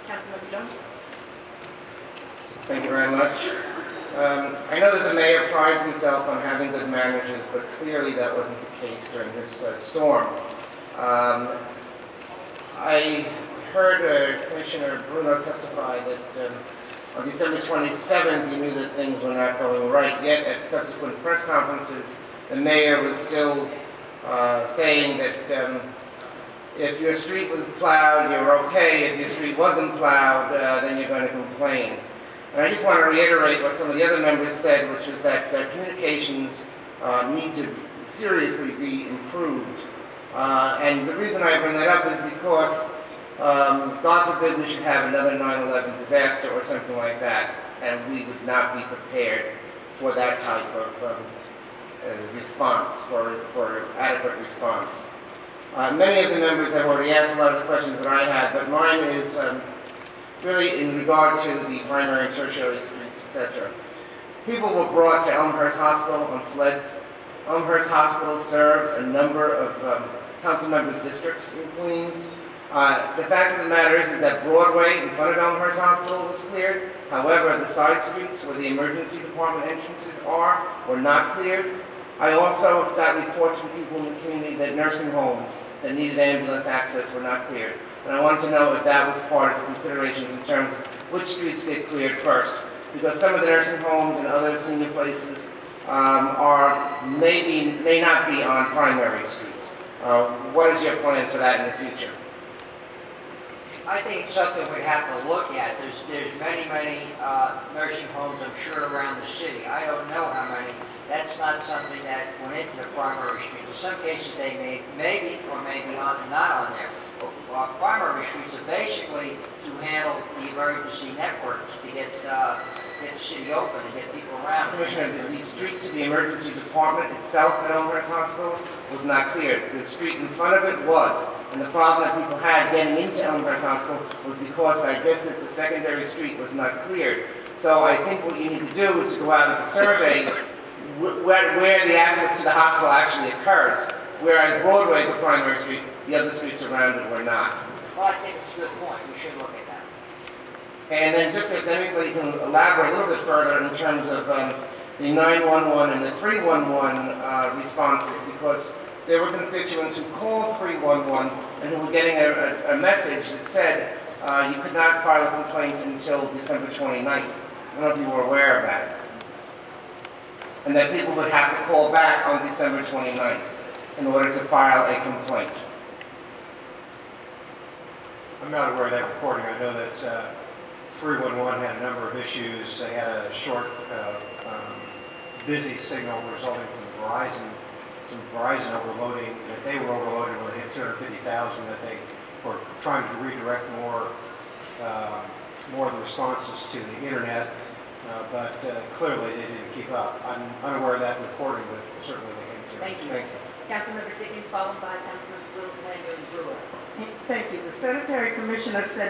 Councilmember Dromm. Thank you very much. I know that the mayor prides himself on having good managers, but clearly that wasn't the case during this storm. I heard Commissioner Bruno testify that on December 27th he knew that things were not going right, yet at subsequent press conferences the mayor was still saying that if your street was plowed, you're okay. If your street wasn't plowed, then you're going to complain. And I just want to reiterate what some of the other members said, which was that communications need to seriously be improved. And the reason I bring that up is because, God forbid, we should have another 9/11 disaster or something like that, and we would not be prepared for that type of response, for adequate response. Many of the members have already asked a lot of the questions that I had, but mine is really in regard to the primary and tertiary streets, etc. People were brought to Elmhurst Hospital on sleds. Elmhurst Hospital serves a number of council members' districts in Queens. The fact of the matter is that Broadway in front of Elmhurst Hospital was cleared. However, the side streets where the emergency department entrances were not cleared. I also got reports from people in the community that nursing homes that needed ambulance access were not cleared. And I wanted to know if that was part of the considerations in terms of which streets get cleared first. Because some of the nursing homes and other senior places may not be on primary streets. What is your plan for that in the future? I think it's something we have to look at. There's many nursing homes, I'm sure, around the city. I don't know how many. That's not something that went into the primary streets. In some cases, they may be or may be not on there. But primary streets are basically to handle the emergency networks to get the city open and get people around. Commissioner, the street to the emergency department itself at Elmhurst Hospital was not cleared. The street in front of it was. And the problem that people had getting into Elmhurst Hospital was because I guess that the secondary street was not cleared. So I think what you need to do is to go out and survey where the access to the hospital actually occurs. Whereas Broadway is a primary street, the other streets around it were not. Well, I think it's a good point. We should look at that. And then just if anybody can elaborate a little bit further in terms of the 911 and the 311 responses, because there were constituents who called 311 and who were getting a message that said you could not file a complaint until December 29th. I don't know if you were aware of that. And that people would have to call back on December 29th in order to file a complaint. I'm not aware of that reporting. I know that 311 had a number of issues. They had a short, busy signal resulting from Verizon, some Verizon overloading, that they were overloaded when they hit 250,000, that they were trying to redirect more of the responses to the internet, but clearly they didn't keep up. I'm unaware of that reporting, but certainly they came to. Thank you. Thank you. Councilmember Dickens, followed by Councilmember Willis, Langer, and Brewer. Thank you. The sanitary commissioner said